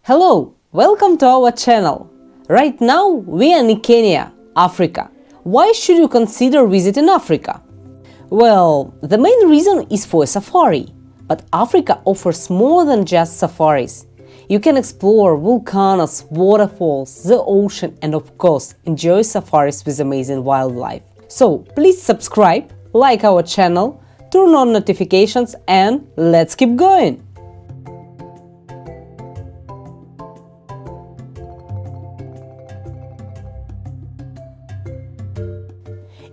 Hello, welcome to our channel. Right now we are in Kenya, Africa. Why should you consider visiting Africa? Well, the main reason is for a safari. But Africa offers more than just safaris. You can explore volcanoes, waterfalls, the ocean, and of course, enjoy safaris with amazing wildlife. So please subscribe, like our channel, turn on notifications, and let's keep going!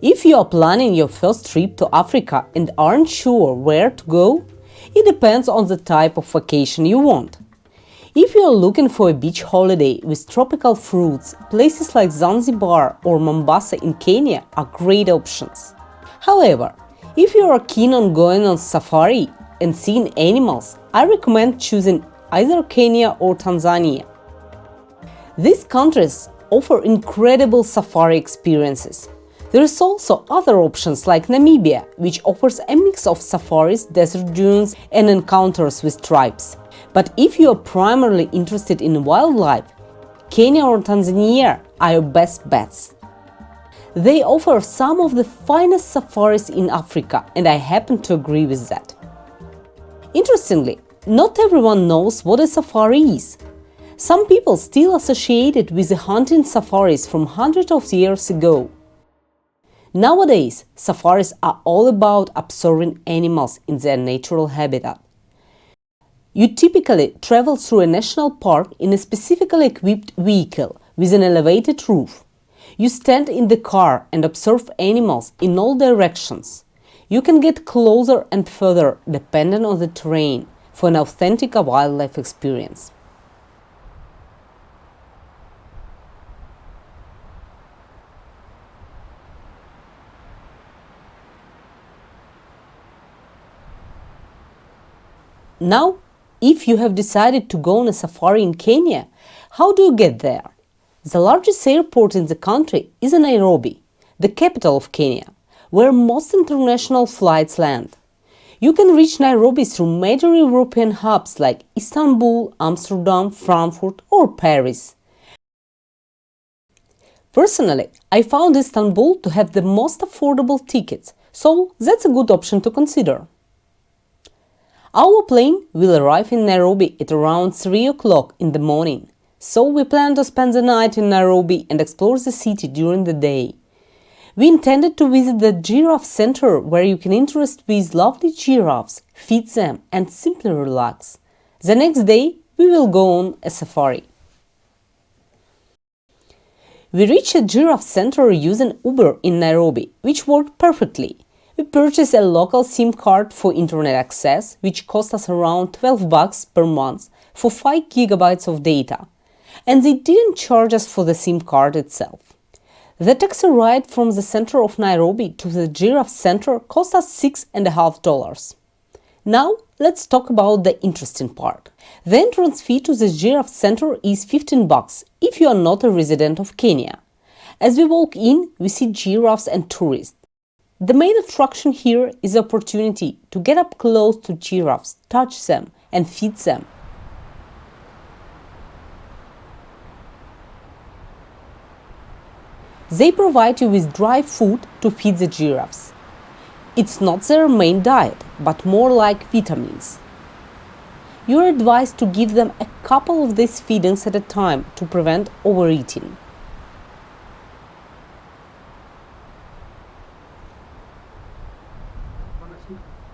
If you are planning your first trip to Africa and aren't sure where to go, it depends on the type of vacation you want. If you are looking for a beach holiday with tropical fruits, places like Zanzibar or Mombasa in Kenya are great options. However, if you are keen on going on safari and seeing animals, I recommend choosing either Kenya or Tanzania. These countries offer incredible safari experiences. There is also other options like Namibia, which offers a mix of safaris, desert dunes, and encounters with tribes. But if you are primarily interested in wildlife, Kenya or Tanzania are your best bets. They offer some of the finest safaris in Africa, and I happen to agree with that. Interestingly, not everyone knows what a safari is. Some people still associate it with the hunting safaris from hundreds of years ago. Nowadays, safaris are all about observing animals in their natural habitat. You typically travel through a national park in a specifically equipped vehicle with an elevated roof. You stand in the car and observe animals in all directions. You can get closer and further depending on the terrain for an authentic wildlife experience. Now, if you have decided to go on a safari in Kenya, how do you get there? The largest airport in the country is in Nairobi, the capital of Kenya, where most international flights land. You can reach Nairobi through major European hubs like Istanbul, Amsterdam, Frankfurt, or Paris. Personally, I found Istanbul to have the most affordable tickets, so that's a good option to consider. Our plane will arrive in Nairobi at around 3 o'clock in the morning, so we plan to spend the night in Nairobi and explore the city during the day. We intended to visit the Giraffe Center, where you can interact with lovely giraffes, feed them, and simply relax. The next day, we will go on a safari. We reached the Giraffe Center using Uber in Nairobi, which worked perfectly. We purchased a local SIM card for internet access, which cost us around $12 per month for 5 gigabytes of data, and they didn't charge us for the SIM card itself. The taxi ride from the center of Nairobi to the Giraffe Center cost us $6.50. Now, let's talk about the interesting part. The entrance fee to the Giraffe Center is $15 if you are not a resident of Kenya. As we walk in, we see giraffes and tourists. The main attraction here is the opportunity to get up close to giraffes, touch them, and feed them. They provide you with dry food to feed the giraffes. It's not their main diet, but more like vitamins. You are advised to give them a couple of these feedings at a time to prevent overeating.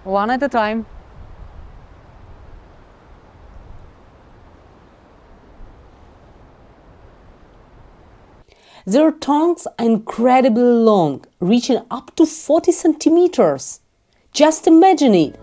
One at a time. Their tongues are incredibly long, reaching up to 40 centimeters. Just imagine it!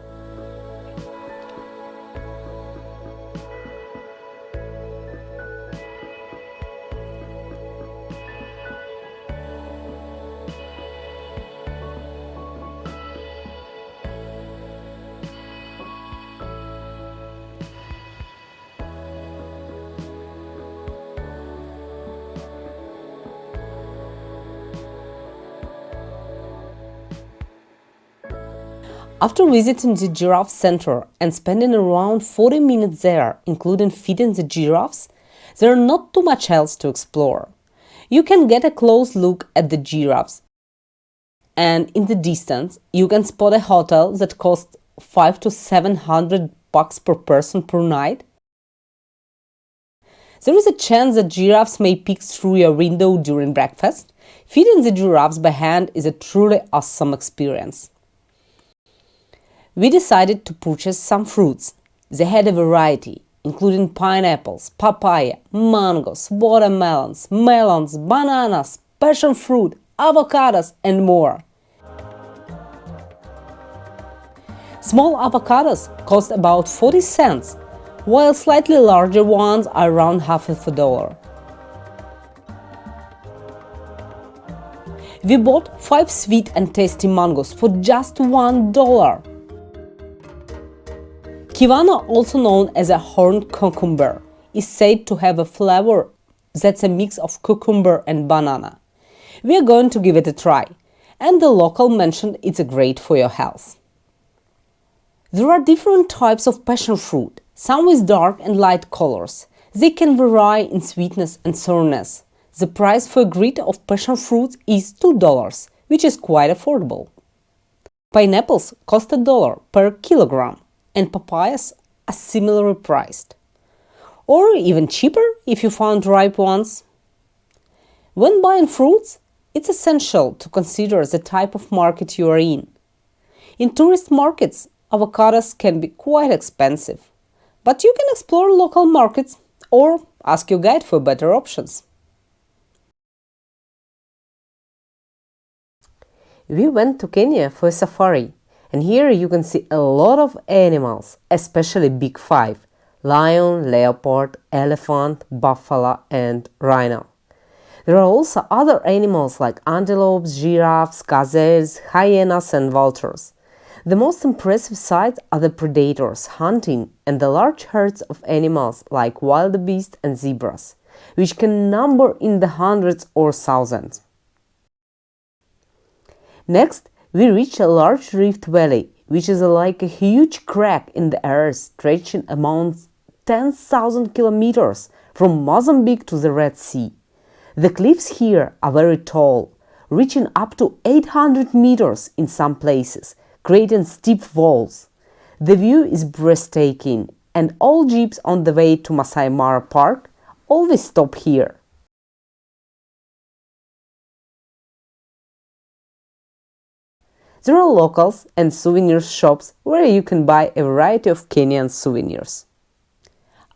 After visiting the giraffe center and spending around 40 minutes there, including feeding the giraffes, there are not too much else to explore. You can get a close look at the giraffes, and in the distance, you can spot a hotel that costs $500 to $700 per person per night. There is a chance that giraffes may peek through your window during breakfast. Feeding the giraffes by hand is a truly awesome experience. We decided to purchase some fruits. They had a variety, including pineapples, papaya, mangoes, watermelons, melons, bananas, passion fruit, avocados, and more. Small avocados cost about 40 cents, while slightly larger ones are around $0.50. We bought 5 sweet and tasty mangoes for just $1. Kiwano, also known as a horned cucumber, is said to have a flavor that's a mix of cucumber and banana. We are going to give it a try, and the local mentioned it's great for your health. There are different types of passion fruit, some with dark and light colors. They can vary in sweetness and sourness. The price for a grid of passion fruits is $2, which is quite affordable. Pineapples cost $1 per kilogram, and papayas are similarly priced, or even cheaper if you found ripe ones. When buying fruits, it's essential to consider the type of market you are in. In tourist markets, avocados can be quite expensive, but you can explore local markets or ask your guide for better options. We went to Kenya for a safari. And here you can see a lot of animals, especially big five: lion, leopard, elephant, buffalo, and rhino. There are also other animals like antelopes, giraffes, gazelles, hyenas, and vultures. The most impressive sights are the predators hunting and the large herds of animals like wildebeest and zebras, which can number in the hundreds or thousands. Next, we reach a large rift valley, which is like a huge crack in the earth stretching among 10,000 kilometers from Mozambique to the Red Sea. The cliffs here are very tall, reaching up to 800 meters in some places, creating steep walls. The view is breathtaking, and all jeeps on the way to Masai Mara Park always stop here. There are locals and souvenir shops where you can buy a variety of Kenyan souvenirs.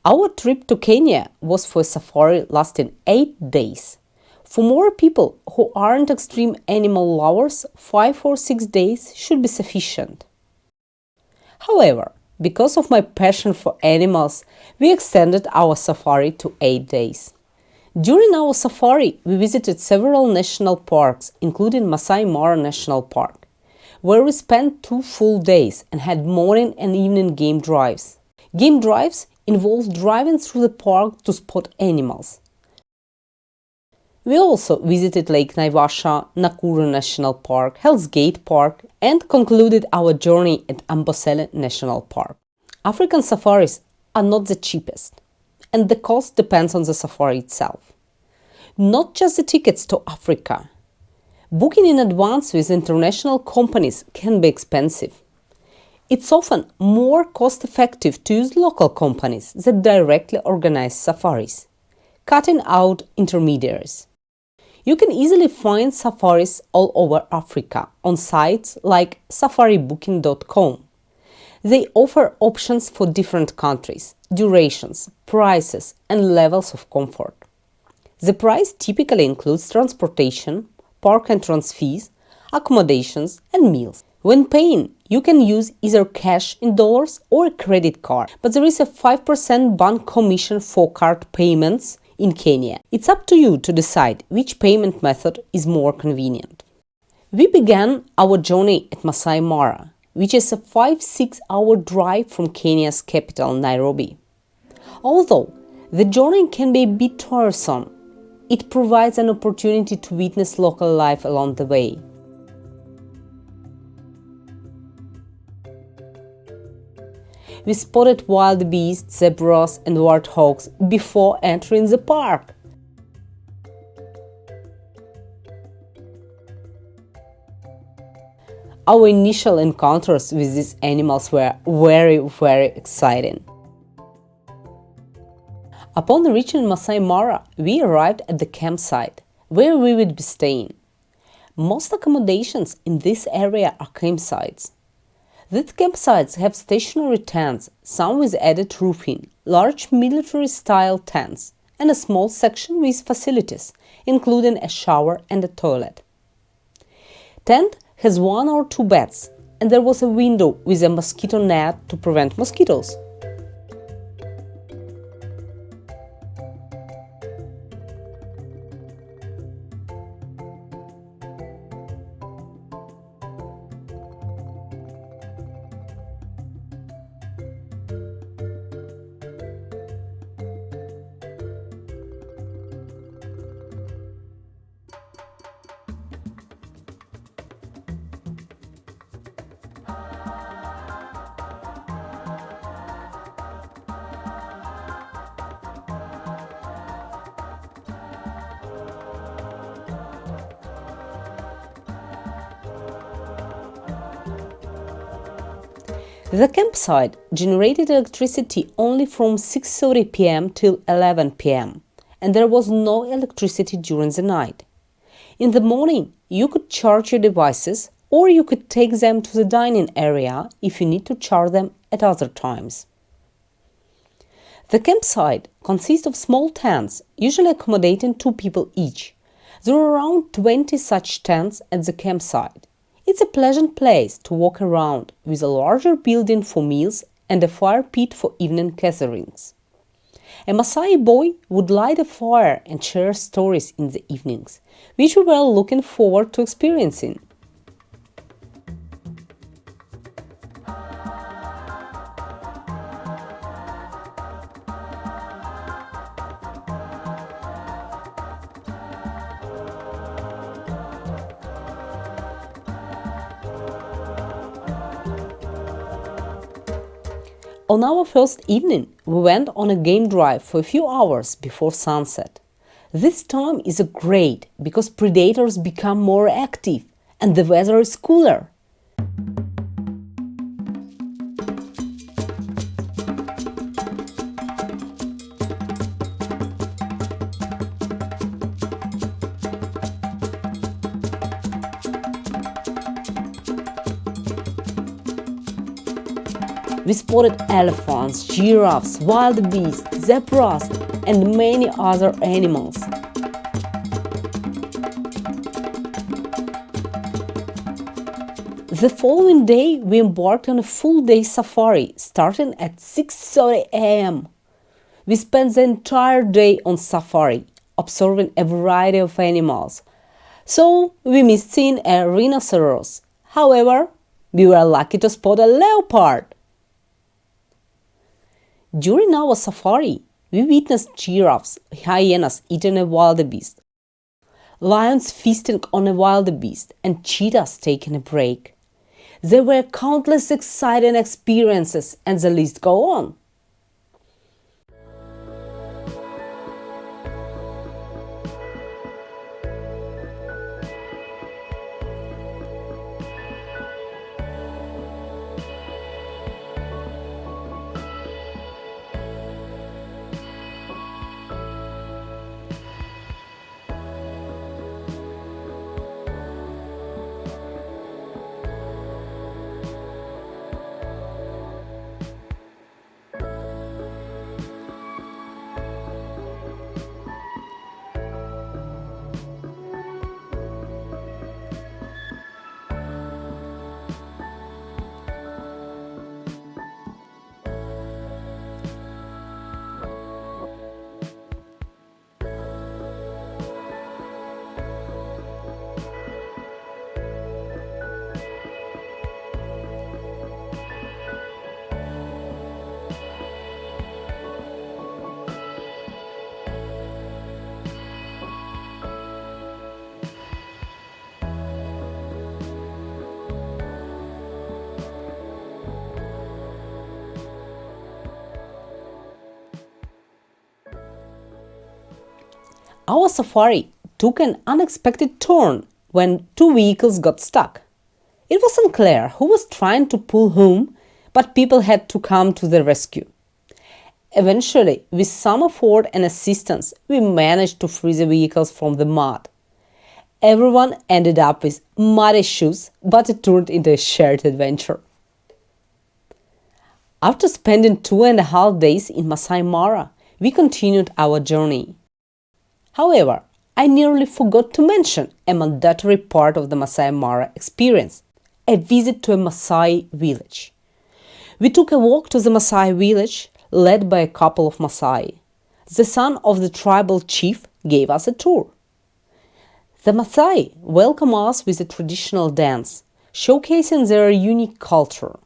Our trip to Kenya was for a safari lasting 8 days. For more people who aren't extreme animal lovers, 5 or 6 days should be sufficient. However, because of my passion for animals, we extended our safari to 8 days. During our safari, we visited several national parks, including Masai Mara National Park, where we spent 2 full days and had morning and evening game drives. Game drives involve driving through the park to spot animals. We also visited Lake Naivasha, Nakuru National Park, Hell's Gate Park, and concluded our journey at Amboseli National Park. African safaris are not the cheapest, and the cost depends on the safari itself. Not just the tickets to Africa. Booking in advance with international companies can be expensive. It's often more cost-effective to use local companies that directly organize safaris, cutting out intermediaries. You can easily find safaris all over Africa on sites like safaribooking.com. They offer options for different countries, durations, prices, and levels of comfort. The price typically includes transportation, park entrance fees, accommodations, and meals. When paying, you can use either cash in dollars or a credit card, but there is a 5% bank commission for card payments in Kenya. It's up to you to decide which payment method is more convenient. We began our journey at Masai Mara, which is a 5-6 hour drive from Kenya's capital, Nairobi. Although the journey can be a bit tiresome, it provides an opportunity to witness local life along the way. We spotted wild beasts, zebras and warthogs before entering the park. Our initial encounters with these animals were very exciting. Upon reaching Masai Mara, we arrived at the campsite where we would be staying. Most accommodations in this area are campsites. These campsites have stationary tents, some with added roofing, large military-style tents, and a small section with facilities, including a shower and a toilet. Tent has 1 or 2 beds, and there was a window with a mosquito net to prevent mosquitoes. The campsite generated electricity only from 6:30 p.m. till 11 p.m., and there was no electricity during the night. In the morning, you could charge your devices, or you could take them to the dining area if you need to charge them at other times. The campsite consists of small tents, usually accommodating 2 people each. There are around 20 such tents at the campsite. It's a pleasant place to walk around, with a larger building for meals and a fire pit for evening gatherings. A Masai boy would light a fire and share stories in the evenings, which we were looking forward to experiencing. On our first evening, we went on a game drive for a few hours before sunset. This time is great because predators become more active and the weather is cooler. We spotted elephants, giraffes, wild beasts, zebras, and many other animals. The following day, we embarked on a full-day safari, starting at 6:30 a.m. We spent the entire day on safari, observing a variety of animals. So, we missed seeing a rhinoceros. However, we were lucky to spot a leopard. During our safari, we witnessed giraffes, hyenas eating a wildebeest, lions feasting on a wildebeest, and cheetahs taking a break. There were countless exciting experiences, and the list goes on. Our safari took an unexpected turn when two vehicles got stuck. It was unclear who was trying to pull whom, but people had to come to the rescue. Eventually, with some effort and assistance, we managed to free the vehicles from the mud. Everyone ended up with muddy shoes, but it turned into a shared adventure. After spending 2.5 days in Masai Mara, we continued our journey. However, I nearly forgot to mention a mandatory part of the Masai Mara experience, a visit to a Maasai village. We took a walk to the Maasai village, led by a couple of Maasai. The son of the tribal chief gave us a tour. The Maasai welcomed us with a traditional dance, showcasing their unique culture.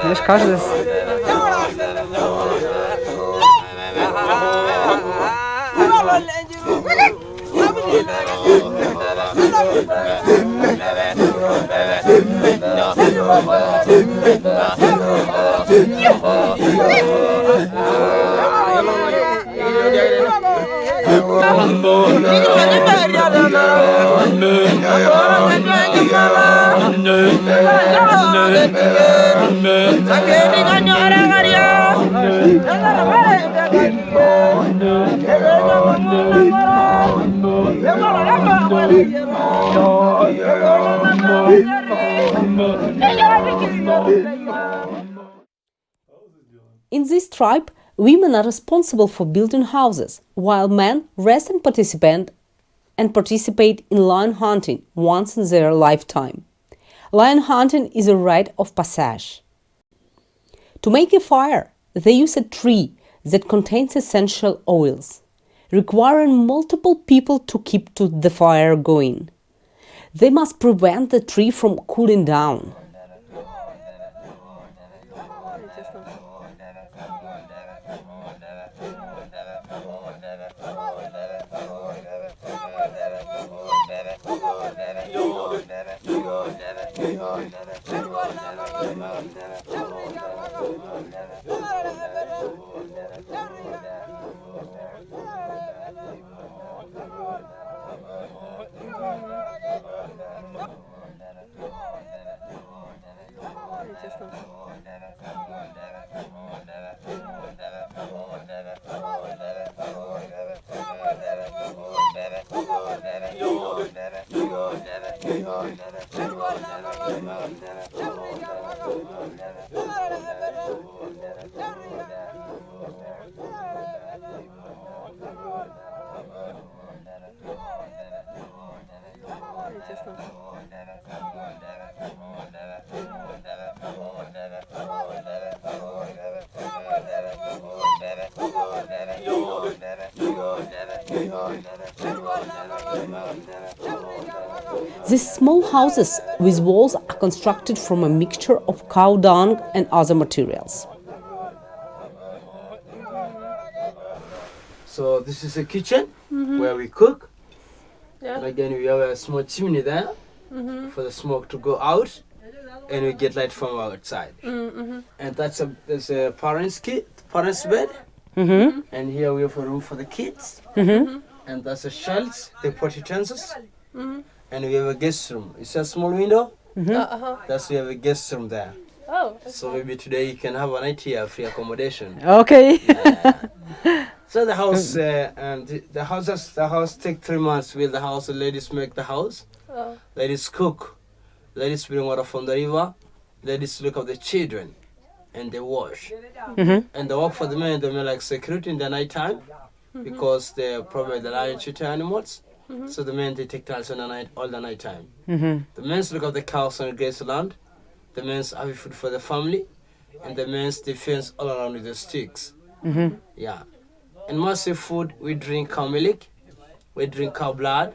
Wiesz, każdy In this tribe, women are responsible for building houses, while men rest and participate in lion hunting once in their lifetime. Lion hunting is a rite of passage. To make a fire, they use a tree that contains essential oils, requiring multiple people to keep the fire going. They must prevent the tree from cooling down. These small houses with walls are constructed from a mixture of cow dung and other materials. So this is a kitchen where we cook. Yeah. And again, we have a small chimney there for the smoke to go out, and we get light from outside. And there's a parents' bed. And here we have a room for the kids. And that's a shelves, the potty utensils. And we have a guest room. It's a small window. That's we have a guest room there. Oh. So maybe today you can have a night here, free accommodation. Okay. So the house and the house take 3 months to build the house. The ladies make the house. Oh. Ladies cook. Ladies bring water from the river. Ladies look after the children, and they wash. And they work for the men. They make like security in the night time because they probably the lion cheat animals. So the men they take turns in the night all the night time. The men look after the cows and graze land. The men have food for the family, and the men defense all around with the sticks. Yeah. And Maasai food, we drink cow milk, we drink cow blood,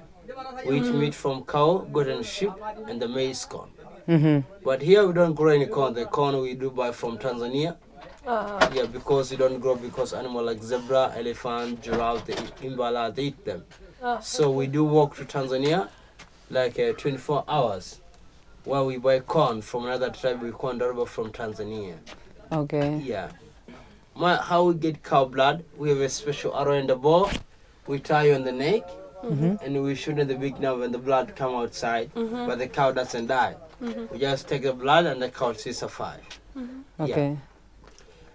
we eat meat from cow, goat and sheep, and the maize corn. But here we don't grow any corn. The corn we do buy from Tanzania, Yeah, because you don't grow because animal like zebra, elephant, giraffe, impala, they eat them. So we do walk to Tanzania like 24 hours where we buy corn from another tribe we call Nairobi from Tanzania. Okay. Yeah. How we get cow blood, we have a special arrow in the bow, we tie you on the neck, and we shoot in the big nerve and the blood come outside, but the cow doesn't die. We just take the blood and the cow still survive. Okay.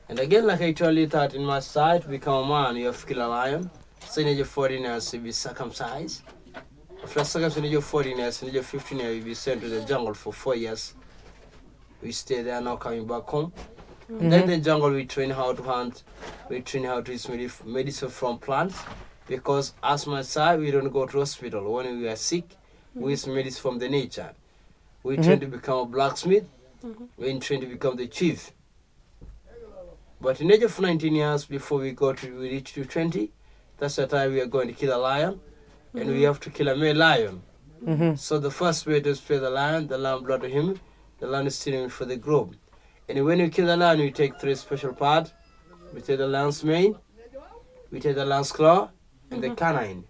And again, like I told you that in Masai, to become a man, you have to kill a lion. So in your 14 years, you be circumcised. After circumcising in your 14 years, in your 15 years, you be sent to the jungle for 4 years. We stay there, now coming back home. And then in the jungle, we train how to hunt. We train how to use medicine from plants. Because as Masai, we don't go to hospital. When we are sick, we use medicine from the nature. We train to become a blacksmith. We train to become the chief. But in age of 19 years, before we reach to 20, that's the time we are going to kill a lion. And we have to kill a male lion. So the first way to spare the lion blood to him, the lion is stealing for the group. And when you kill the lion, we take 3 special parts. We take the lion's mane, we take the lion's claw, and the canine.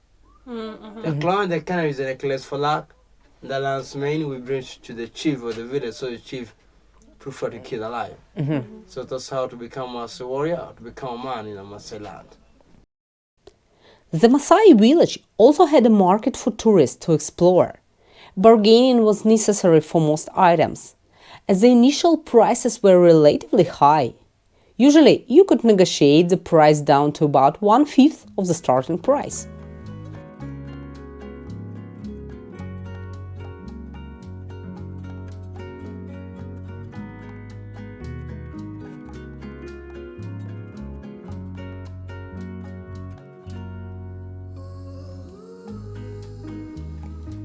The claw and the canine is a necklace for luck. The lion's mane we bring to the chief of the village, so the chief prefer to kill the lion. So that's how to become a Maasai warrior, to become a man in a Maasai land. The Maasai village also had a market for tourists to explore. Bargaining was necessary for most items, as the initial prices were relatively high. Usually, you could negotiate the price down to about 1/5 of the starting price.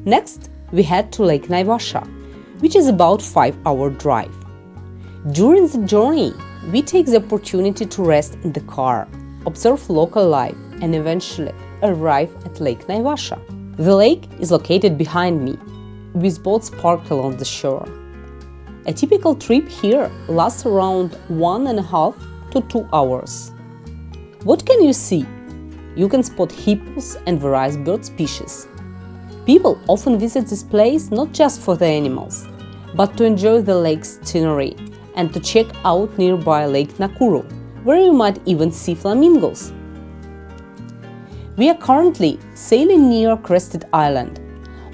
Next, we head to Lake Naivasha, which is about 5-hour drive. During the journey, we take the opportunity to rest in the car, observe local life, and eventually arrive at Lake Naivasha. The lake is located behind me, with boats parked along the shore. A typical trip here lasts around 1.5 to 2 hours. What can you see? You can spot hippos and various bird species. People often visit this place not just for the animals, but to enjoy the lake's scenery and to check out nearby Lake Nakuru, where you might even see flamingos. We are currently sailing near Crested Island.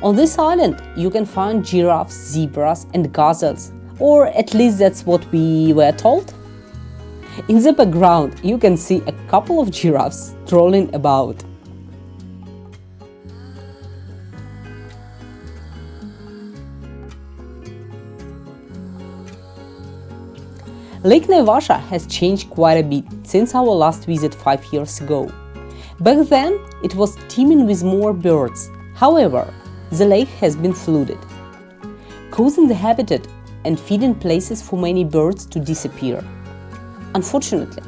On this island, you can find giraffes, zebras, and gazelles, or at least that's what we were told. In the background, you can see a couple of giraffes strolling about. Lake Naivasha has changed quite a bit since our last visit 5 years ago. Back then, it was teeming with more birds. However, the lake has been flooded, causing the habitat and feeding places for many birds to disappear. Unfortunately,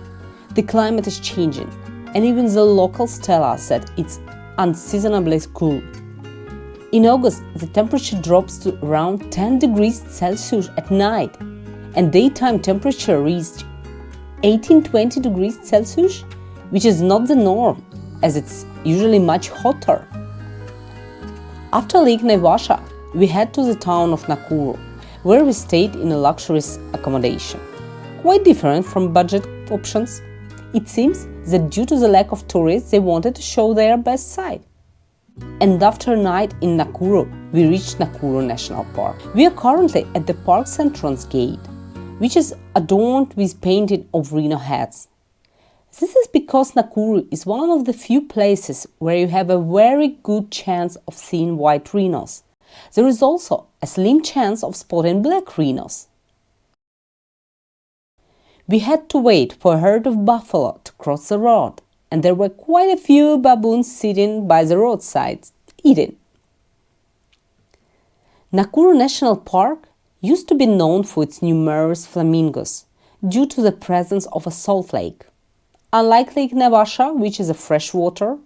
the climate is changing, and even the locals tell us that it's unseasonably cool. In August, the temperature drops to around 10 degrees Celsius at night, and daytime temperature reached 18-20 degrees Celsius, which is not the norm, as it's usually much hotter. After Lake Naivasha, we head to the town of Nakuru, where we stayed in a luxurious accommodation. Quite different from budget options. It seems that due to the lack of tourists, they wanted to show their best side. And after a night in Nakuru, we reached Nakuru National Park. We are currently at the park's entrance gate, which is adorned with painted rhino heads. This is because Nakuru is one of the few places where you have a very good chance of seeing white rhinos. There is also a slim chance of spotting black rhinos. We had to wait for a herd of buffalo to cross the road, and there were quite a few baboons sitting by the roadside, eating. Nakuru National Park used to be known for its numerous flamingos due to the presence of a salt lake. Unlike Lake Naivasha, which is a freshwater,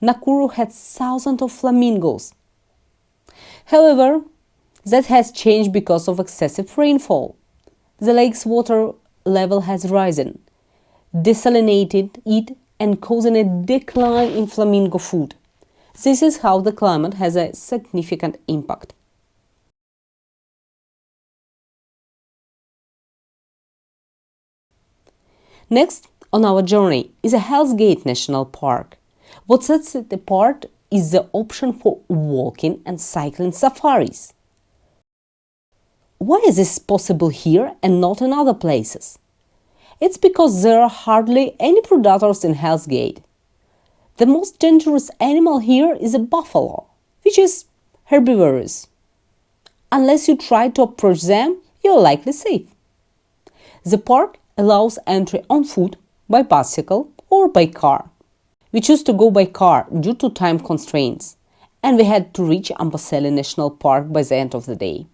Nakuru had thousands of flamingos. However, that has changed because of excessive rainfall. The lake's water level has risen, desalinated it and causing a decline in flamingo food. This is how the climate has a significant impact. Next on our journey is a Hell's Gate National Park. What sets it apart is the option for walking and cycling safaris. Why is this possible here and not in other places? It's because there are hardly any predators in Hell's Gate. The most dangerous animal here is a buffalo, which is herbivorous. Unless you try to approach them, you're likely safe. The park allows entry on foot, by bicycle or by car. We chose to go by car due to time constraints, and we had to reach Amboseli National Park by the end of the day.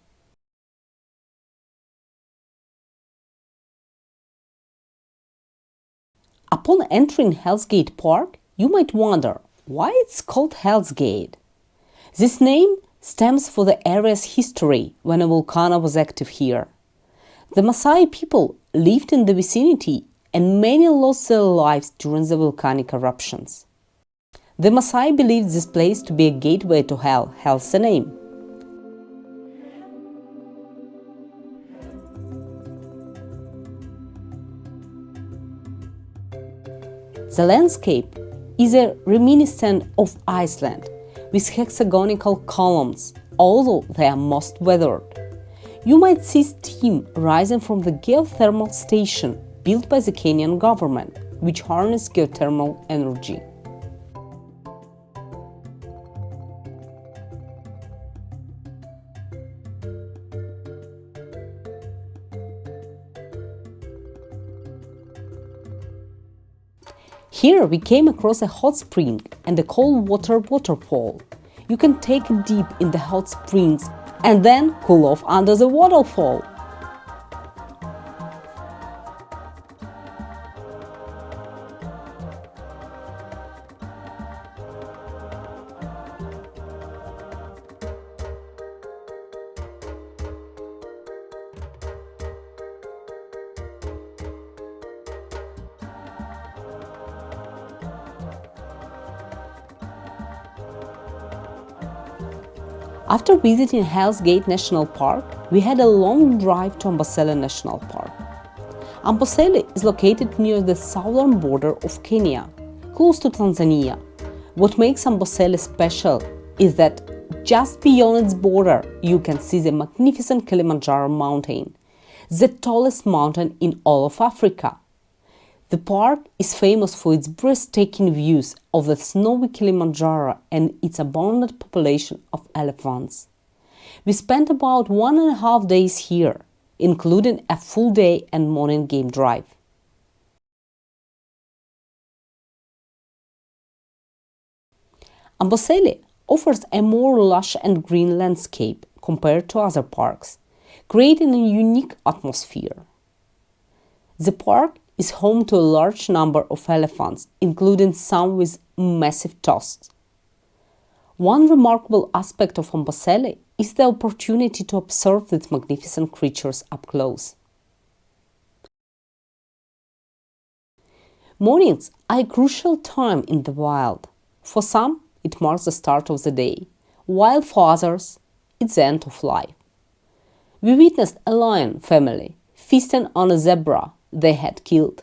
Upon entering Hell's Gate Park, you might wonder why it's called Hell's Gate. This name stems from the area's history when a volcano was active here. The Maasai people lived in the vicinity and many lost their lives during the volcanic eruptions. The Maasai believed this place to be a gateway to hell, hence the name. The landscape is a reminiscent of Iceland, with hexagonal columns, although they are most weathered. You might see steam rising from the geothermal station built by the Kenyan government, which harnesses geothermal energy. Here we came across a hot spring and a cold water waterfall. You can take a dip in the hot springs and then cool off under the waterfall. After visiting Hell's Gate National Park, we had a long drive to Amboseli National Park. Amboseli is located near the southern border of Kenya, close to Tanzania. What makes Amboseli special is that just beyond its border, you can see the magnificent Kilimanjaro mountain, the tallest mountain in all of Africa. The park is famous for its breathtaking views of the snowy Kilimanjaro and its abundant population of elephants. We spent about 1.5 days here, including a full day and morning game drive. Amboseli offers a more lush and green landscape compared to other parks, creating a unique atmosphere. The park is home to a large number of elephants, including some with massive tusks. One remarkable aspect of Amboseli is the opportunity to observe these magnificent creatures up close. Mornings are a crucial time in the wild. For some, it marks the start of the day, while for others, it's the end of life. We witnessed a lion family feasting on a zebra they had killed.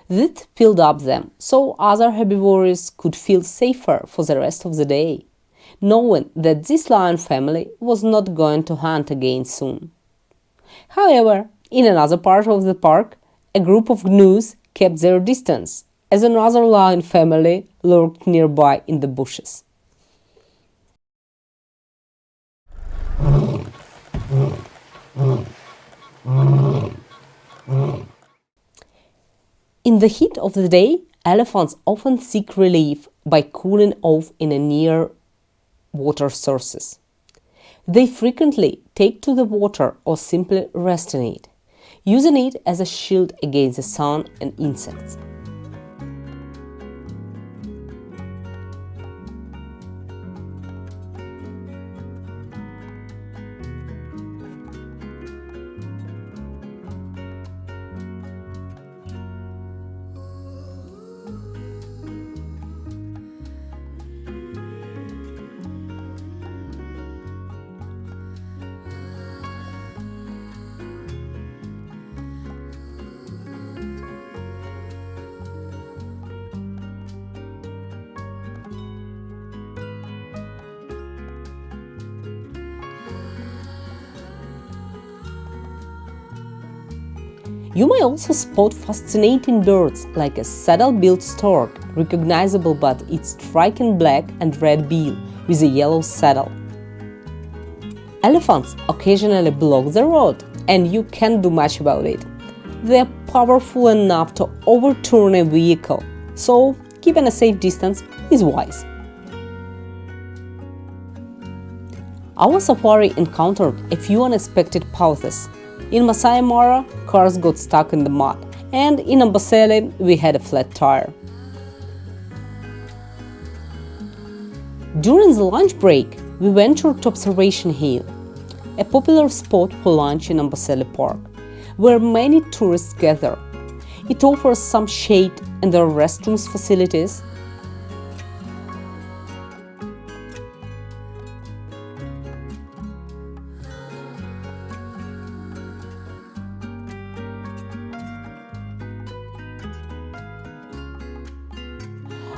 This filled up them so other herbivores could feel safer for the rest of the day, knowing that this lion family was not going to hunt again soon. However, in another part of the park, a group of gnus kept their distance as another lion family lurked nearby in the bushes. In the heat of the day, elephants often seek relief by cooling off in near water sources. They frequently take to the water or simply rest in it, using it as a shield against the sun and insects. You may also spot fascinating birds like a saddle-billed stork, recognizable by its striking black and red bill with a yellow saddle. Elephants occasionally block the road, and you can't do much about it. They are powerful enough to overturn a vehicle, so keeping a safe distance is wise. Our safari encountered a few unexpected pauses. In Masai Mara, cars got stuck in the mud, and in Amboseli, we had a flat tire. During the lunch break, we ventured to Observation Hill, a popular spot for lunch in Amboseli Park, where many tourists gather. It offers some shade and there are restrooms facilities.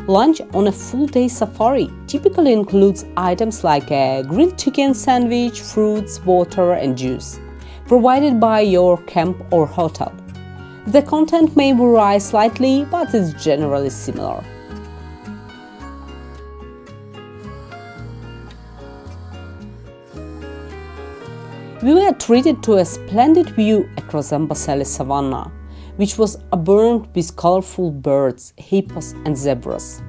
Lunch on a full-day safari typically includes items like a grilled chicken sandwich, fruits, water and juice, provided by your camp or hotel. The content may vary slightly, but is generally similar. We were treated to a splendid view across Amboseli savanna, which was adorned with colorful birds, hippos and zebras.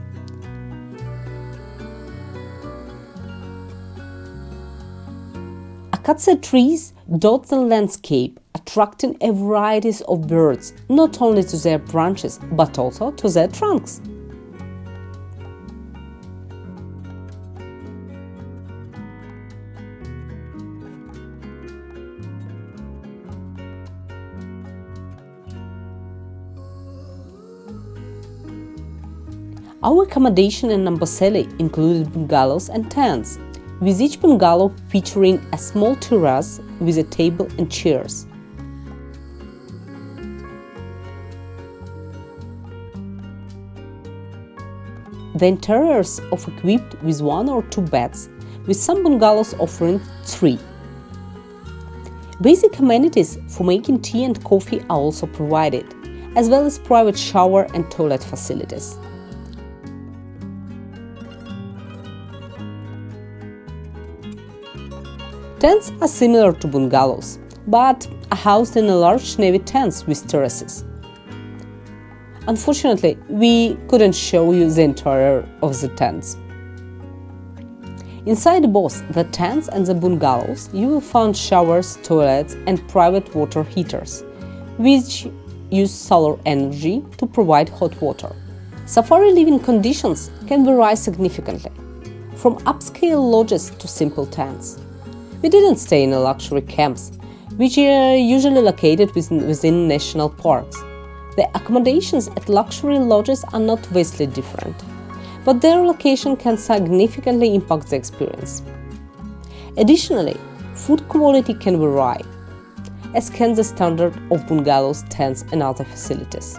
Acacia trees dot the landscape, attracting a variety of birds, not only to their branches, but also to their trunks. Our accommodation in Amboseli included bungalows and tents, with each bungalow featuring a small terrace with a table and chairs. The interiors are equipped with 1 or 2 beds, with some bungalows offering 3. Basic amenities for making tea and coffee are also provided, as well as private shower and toilet facilities. Tents are similar to bungalows, but are housed in a large navy tents with terraces. Unfortunately, we couldn't show you the interior of the tents. Inside both the tents and the bungalows, you will find showers, toilets and private water heaters, which use solar energy to provide hot water. Safari living conditions can vary significantly, from upscale lodges to simple tents. We didn't stay in luxury camps, which are usually located within national parks. The accommodations at luxury lodges are not vastly different, but their location can significantly impact the experience. Additionally, food quality can vary, as can the standard of bungalows, tents and other facilities.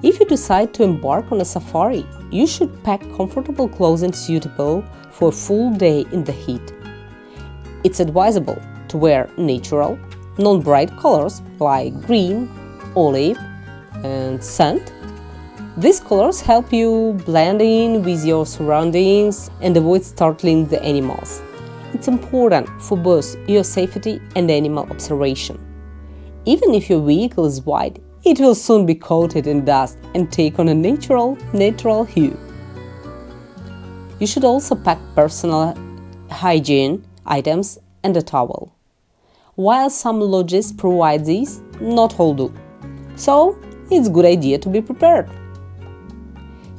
If you decide to embark on a safari, you should pack comfortable clothing suitable for a full day in the heat. It's advisable to wear natural, non-bright colors like green, olive and sand. These colors help you blend in with your surroundings and avoid startling the animals. It's important for both your safety and animal observation. Even if your vehicle is white, it will soon be coated in dust and take on a natural hue. You should also pack personal hygiene items and a towel. While some lodges provide these, not all do. So, it's a good idea to be prepared.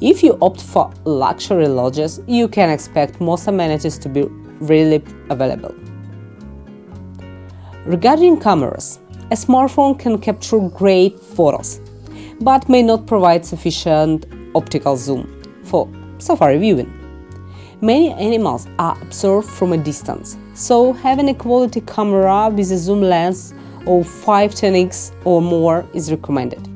If you opt for luxury lodges, you can expect most amenities to be readily available. Regarding cameras, a smartphone can capture great photos, but may not provide sufficient optical zoom for safari viewing. Many animals are observed from a distance, so having a quality camera with a zoom lens of 5-10x or more is recommended.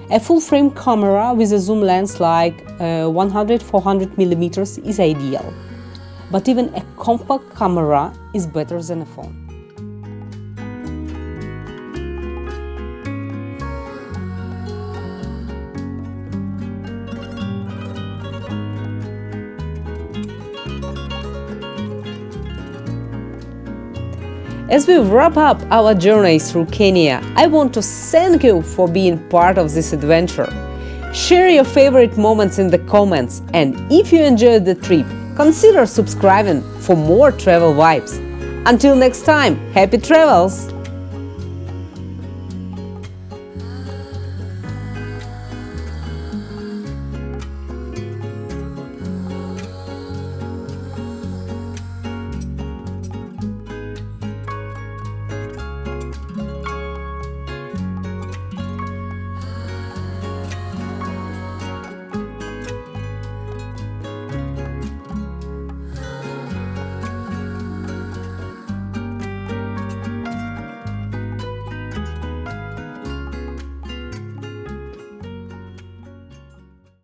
A full-frame camera with a zoom lens like 100-400mm is ideal, but even a compact camera is better than a phone. As we wrap up our journey through Kenya, I want to thank you for being part of this adventure. Share your favorite moments in the comments, and if you enjoyed the trip, consider subscribing for more travel vibes. Until next time, happy travels!